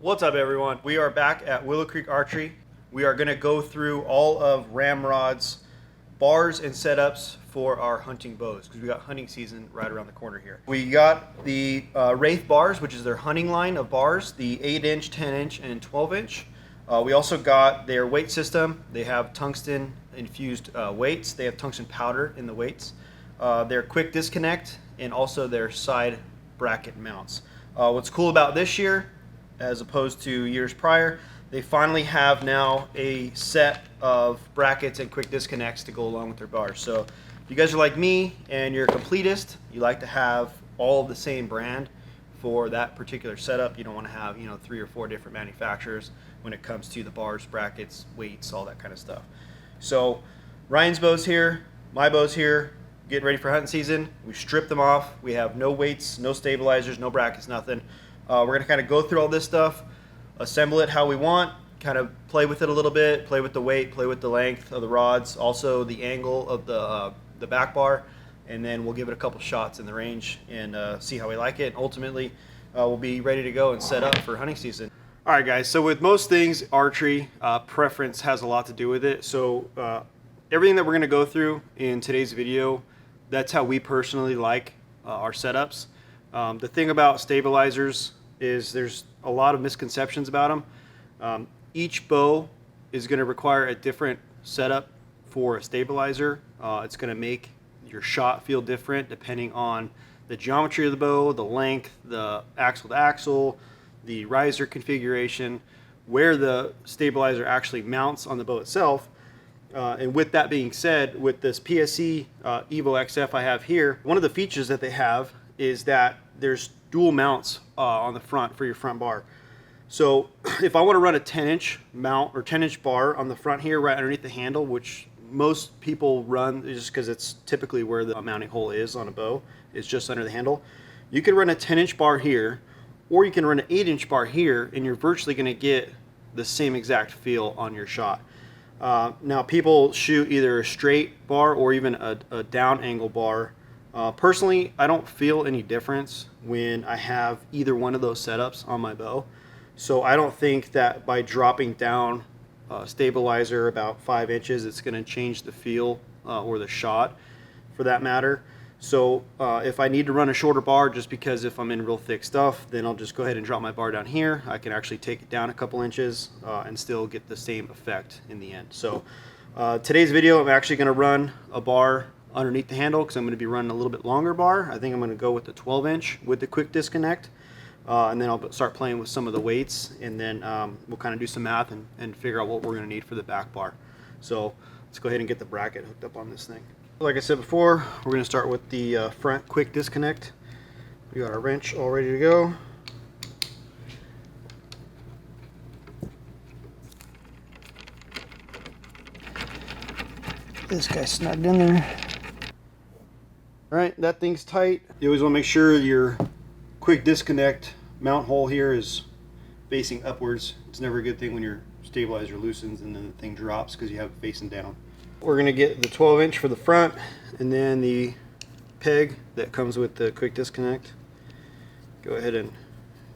What's up, everyone? We are back at Willow Creek Archery. We are going to go through all of RamRods bars and setups for our hunting bows because we got hunting season right around the corner here. We got the Wraith bars, which is their hunting line of bars, the 8-inch, 10-inch, and 12-inch. We also got their weight system. They have tungsten infused weights. They have tungsten powder in the weights. Their quick disconnect and also their side bracket mounts. What's cool about this year, as opposed to years prior, they finally have now a set of brackets and quick disconnects to go along with their bars. So if you guys are like me and you're a completist, you like to have all of the same brand for that particular setup. You don't want to have 3 or 4 different manufacturers when it comes to the bars, brackets, weights, all that kind of stuff. So Ryan's bow's here, my bow's here, getting ready for hunting season. We stripped them off. We have no weights, no stabilizers, no brackets, nothing. We're going to kind of go through all this stuff, assemble it how we want, kind of play with it a little bit, play with the weight, play with the length of the rods, also the angle of the back bar, and then we'll give it a couple shots in the range and see how we like it. And ultimately, we'll be ready to go and set up for hunting season. All right, guys, so with most things, archery, preference has a lot to do with it. So everything that we're going to go through in today's video, that's how we personally like our setups. The thing about stabilizers is there's a lot of misconceptions about them. Each bow is going to require a different setup for a stabilizer. It's going to make your shot feel different depending on the geometry of the bow, the length, the axle to axle, the riser configuration, where the stabilizer actually mounts on the bow itself. And with that being said, with this PSE Evo XF I have here, one of the features that they have is that there's dual mounts on the front for your front bar. So if I want to run a 10-inch mount or 10-inch bar on the front here right underneath the handle, which most people run just because it's typically where the mounting hole is on a bow, it's just under the handle. You can run a 10-inch bar here, or you can run an 8-inch bar here, and you're virtually going to get the same exact feel on your shot. Now people shoot either a straight bar or even a down angle bar. Personally, I don't feel any difference when I have either one of those setups on my bow. So I don't think that by dropping down stabilizer about 5 inches, it's going to change the feel or the shot for that matter. So if I need to run a shorter bar just because if I'm in real thick stuff, then I'll just go ahead and drop my bar down here. I can actually take it down a couple inches and still get the same effect in the end. So today's video, I'm actually going to run a bar underneath the handle because I'm going to be running a little bit longer bar. I think I'm going to go with the 12-inch with the quick disconnect, and then I'll start playing with some of the weights, and then we'll kind of do some math and figure out what we're going to need for the back bar. So let's go ahead and get the bracket hooked up on this thing. Like I said before, we're going to start with the front quick disconnect. We got our wrench all ready to go. This guy's snugged in there. All right, that thing's tight. You always want to make sure your quick disconnect mount hole here is facing upwards. It's never a good thing when your stabilizer loosens and then the thing drops because you have it facing down. We're going to get the 12-inch for the front and then the peg that comes with the quick disconnect. Go ahead and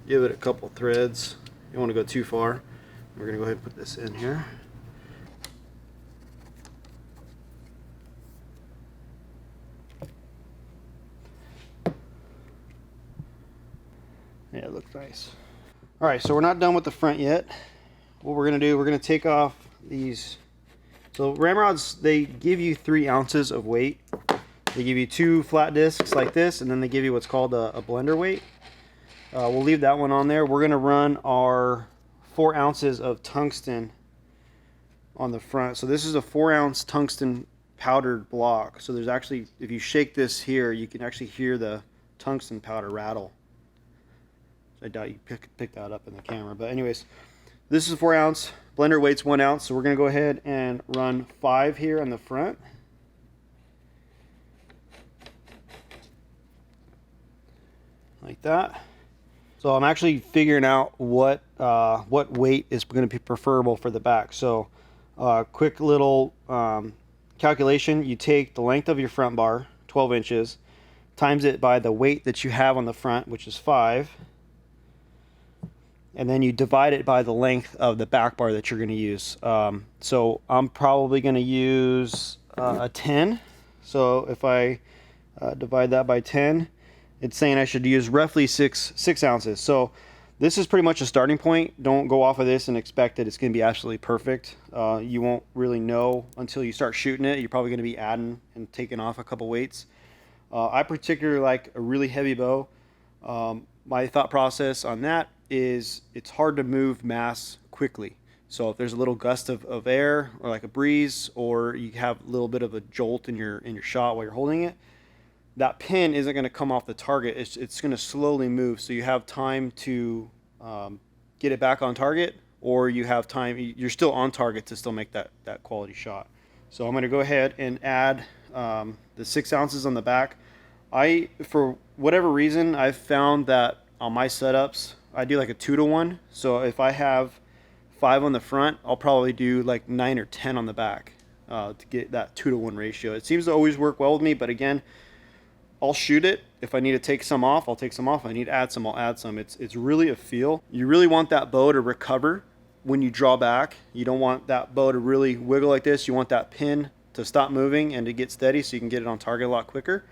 give it a couple threads. You don't want to go too far. We're going to go ahead and put this in here. Yeah, it looks nice. All right, so we're not done with the front yet. What we're going to do, we're going to take off these. So RamRods, they give you 3 ounces of weight. They give you 2 flat discs like this, and then they give you what's called a blender weight. We'll leave that one on there. We're going to run our 4 ounces of tungsten on the front. So this is a 4-ounce tungsten powdered block. So there's actually, if you shake this here, you can actually hear the tungsten powder rattle. I doubt you pick that up in the camera, but anyways, this is a 4-ounce. Blender weight's 1 ounce, so we're going to go ahead and run 5 here on the front. Like that. So I'm actually figuring out what weight is going to be preferable for the back. So quick little calculation. You take the length of your front bar, 12 inches, times it by the weight that you have on the front, which is 5. and then you divide it by the length of the back bar that you're going to use. So I'm probably going to use a 10. So if I divide that by 10, it's saying I should use roughly 6 ounces. So this is pretty much a starting point. Don't go off of this and expect that it's going to be absolutely perfect. You won't really know until you start shooting it. You're probably going to be adding and taking off a couple weights. I particularly like a really heavy bow. My thought process on that is it's hard to move mass quickly. So if there's a little gust of air or like a breeze, or you have a little bit of a jolt in your shot while you're holding it, that pin isn't going to come off the target. It's going to slowly move, so you have time to get it back on target, or you have time, you're still on target to still make that quality shot. So I'm going to go ahead and add the 6 ounces on the back. For whatever reason, I've found that on my setups, I do like a 2-to-1. So if I have 5 on the front, I'll probably do like 9 or 10 on the back to get that 2-to-1 ratio. It seems to always work well with me, but again, I'll shoot it. If I need to take some off, I'll take some off. If I need to add some, I'll add some. It's really a feel. You really want that bow to recover when you draw back. You don't want that bow to really wiggle like this. You want that pin to stop moving and to get steady so you can get it on target a lot quicker.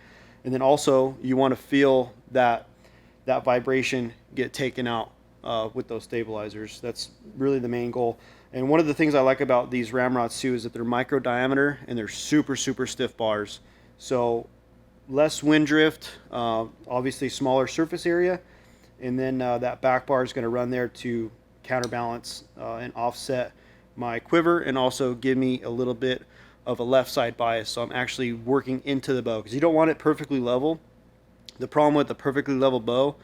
And then also you want to feel that vibration get taken out with those stabilizers. That's really the main goal. And one of the things I like about these RamRods too is that they're micro diameter and they're super stiff bars. So less wind drift, obviously smaller surface area, and then that back bar is going to run there to counterbalance and offset my quiver, and also give me a little bit of a left side bias, so I'm actually working into the bow, because you don't want it perfectly level. The problem with the perfectly level bow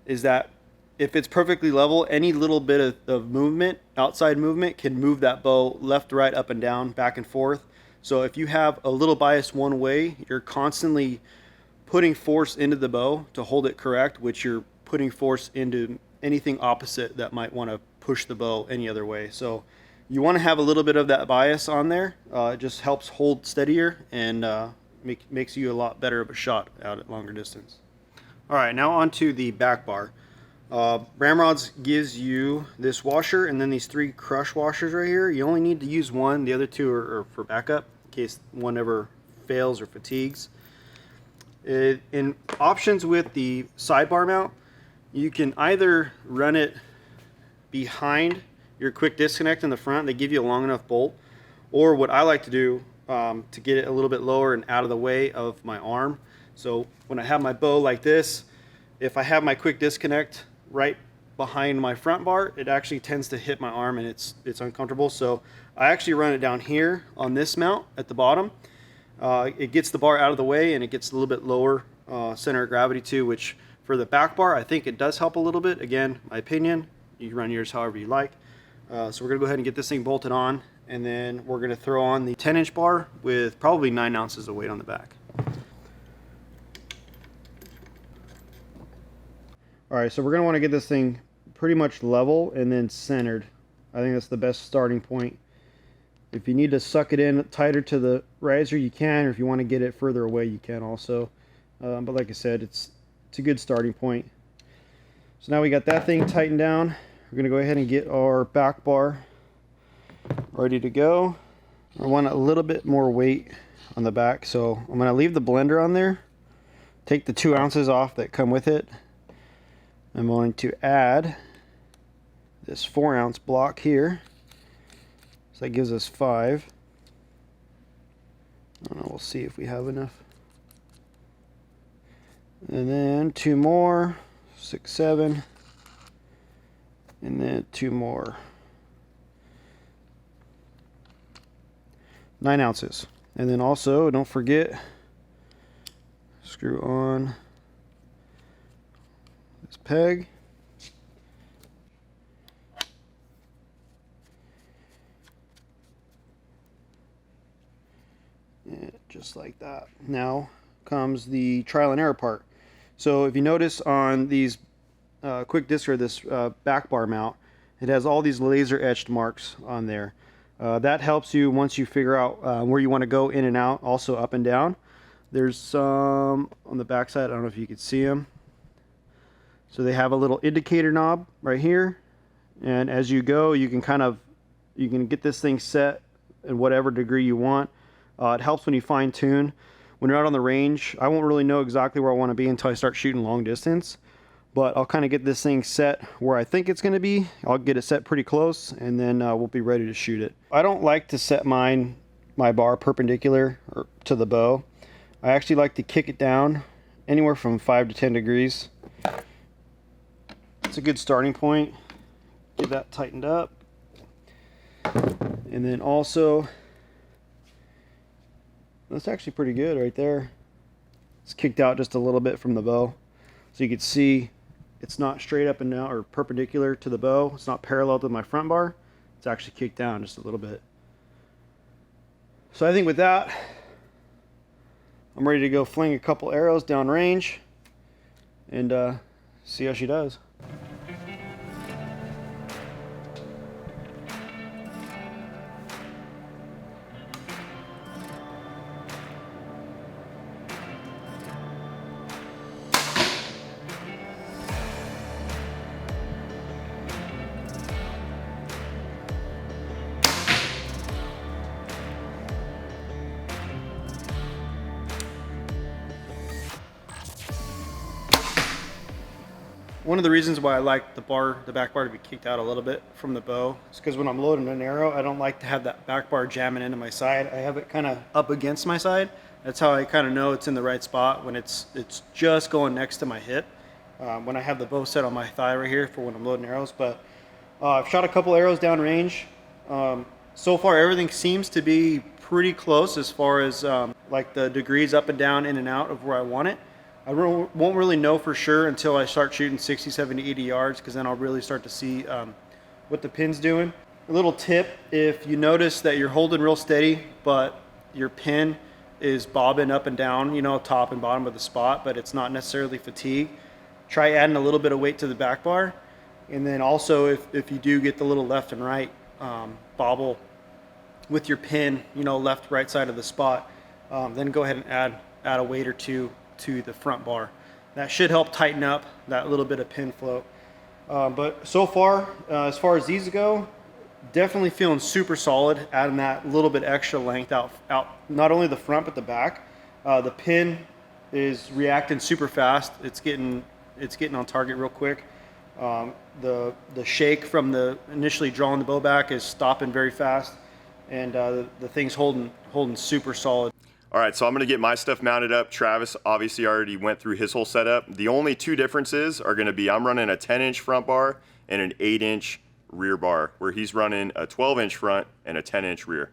is that if it's perfectly level, any little bit of movement, outside movement, can move that bow left, right, up and down, back and forth. So if you have a little bias one way, you're constantly putting force into the bow to hold it correct, which you're putting force into anything opposite that might want to push the bow any other way. So you want to have a little bit of that bias on there. It just helps hold steadier and makes you a lot better of a shot out at longer distance. All right, now onto the back bar. RamRods gives you this washer and then these 3 crush washers right here. You only need to use one. The other 2 are for backup in case one ever fails or fatigues. In options with the sidebar mount, you can either run it behind your quick disconnect in the front. They give you a long enough bolt, or what I like to do to get it a little bit lower and out of the way of my arm. So when I have my bow like this, if I have my quick disconnect right behind my front bar, it actually tends to hit my arm and it's uncomfortable. So I actually run it down here on this mount at the bottom. It gets the bar out of the way and it gets a little bit lower center of gravity too, which for the back bar, I think it does help a little bit. Again, my opinion, you can run yours however you like. So we're gonna go ahead and get this thing bolted on, and then we're gonna throw on the 10-inch bar with probably 9 ounces of weight on the back. All right, so we're gonna wanna get this thing pretty much level and then centered. I think that's the best starting point. If you need to suck it in tighter to the riser, you can, or if you want to get it further away, you can also. But like I said, it's a good starting point. So now we got that thing tightened down. We're going to go ahead and get our back bar ready to go. I want a little bit more weight on the back, so I'm going to leave the blender on there. Take the 2 ounces off that come with it. I'm going to add this 4-ounce block here. So that gives us 5. I don't know, we'll see if we have enough. And then 2 more, 6, 7. And then 2 more. 9 ounces. And then also, don't forget, screw on this peg. Just like that. Now comes the trial and error part. So if you notice on these quick disc, or this back bar mount, it has all these laser etched marks on there. That helps you once you figure out where you want to go in and out, also up and down. There's some on the back side, I don't know if you can see them. So they have a little indicator knob right here, And as you go, you can get this thing set in whatever degree you want. It helps when you fine tune. When you're out on the range, I won't really know exactly where I want to be until I start shooting long distance. But I'll kind of get this thing set where I think it's going to be. I'll get it set pretty close, and then we'll be ready to shoot it. I don't like to set my bar perpendicular to the bow. I actually like to kick it down anywhere from 5 to 10 degrees. It's a good starting point. Get that tightened up. And then also, that's actually pretty good right there. It's kicked out just a little bit from the bow. So you can see it's not straight up and down or perpendicular to the bow. It's not parallel to my front bar. It's actually kicked down just a little bit. So I think with that, I'm ready to go fling a couple arrows down range and see how she does. One of the reasons why I like the back bar to be kicked out a little bit from the bow is because when I'm loading an arrow, I don't like to have that back bar jamming into my side. I have it kind of up against my side. That's how I kind of know it's in the right spot, when it's just going next to my hip. When I have the bow set on my thigh right here for when I'm loading arrows. But I've shot a couple arrows down range. So far everything seems to be pretty close as far as like the degrees up and down, in and out of where I want it. I won't really know for sure until I start shooting 60, 70, 80 yards, because then I'll really start to see what the pin's doing. A little tip, if you notice that you're holding real steady, but your pin is bobbing up and down, you know, top and bottom of the spot, but it's not necessarily fatigue, try adding a little bit of weight to the back bar. And then also, if you do get the little left and right bobble with your pin, you know, left, right side of the spot, then go ahead and add a weight or two to the front bar. That should help tighten up that little bit of pin float. But so far as these go, definitely feeling super solid, adding that little bit extra length out not only the front but the back. The pin is reacting super fast. It's getting on target real quick. The shake from the initially drawing the bow back is stopping very fast, and the thing's holding super solid. All right, so I'm gonna get my stuff mounted up. Travis obviously already went through his whole setup. The only two differences are gonna be I'm running a 10-inch front bar and an 8-inch rear bar, where he's running a 12-inch front and a 10-inch rear.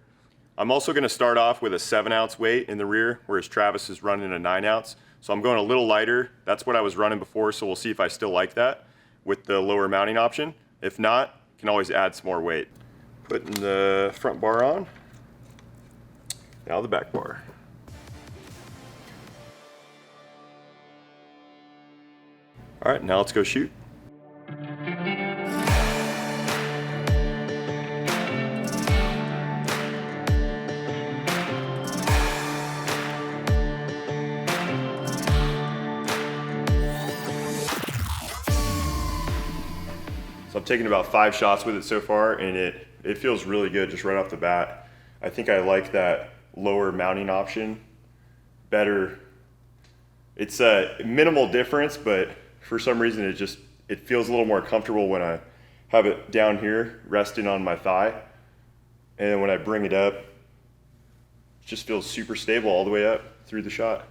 I'm also gonna start off with a 7-ounce weight in the rear, whereas Travis is running a 9-ounce. So I'm going a little lighter. That's what I was running before, so we'll see if I still like that with the lower mounting option. If not, can always add some more weight. Putting the front bar on. Now the back bar. All right, now let's go shoot. So I'm taking about 5 shots with it so far, and it feels really good just right off the bat. I think I like that lower mounting option better. It's a minimal difference, but for some reason it feels a little more comfortable when I have it down here resting on my thigh, and then when I bring it up, it just feels super stable all the way up through the shot.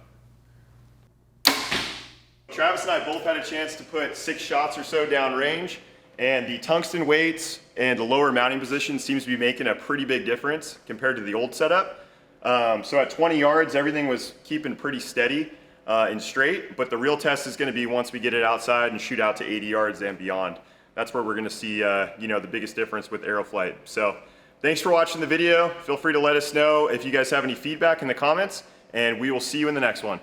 Travis and I both had a chance to put 6 shots or so down range, and the tungsten weights and the lower mounting position seems to be making a pretty big difference compared to the old setup. So at 20 yards, everything was keeping pretty steady and straight, but the real test is going to be once we get it outside and shoot out to 80 yards and beyond. That's where we're going to see you know, the biggest difference with arrow flight. So thanks for watching the video. Feel free to let us know if you guys have any feedback in the comments, and we will see you in the next one.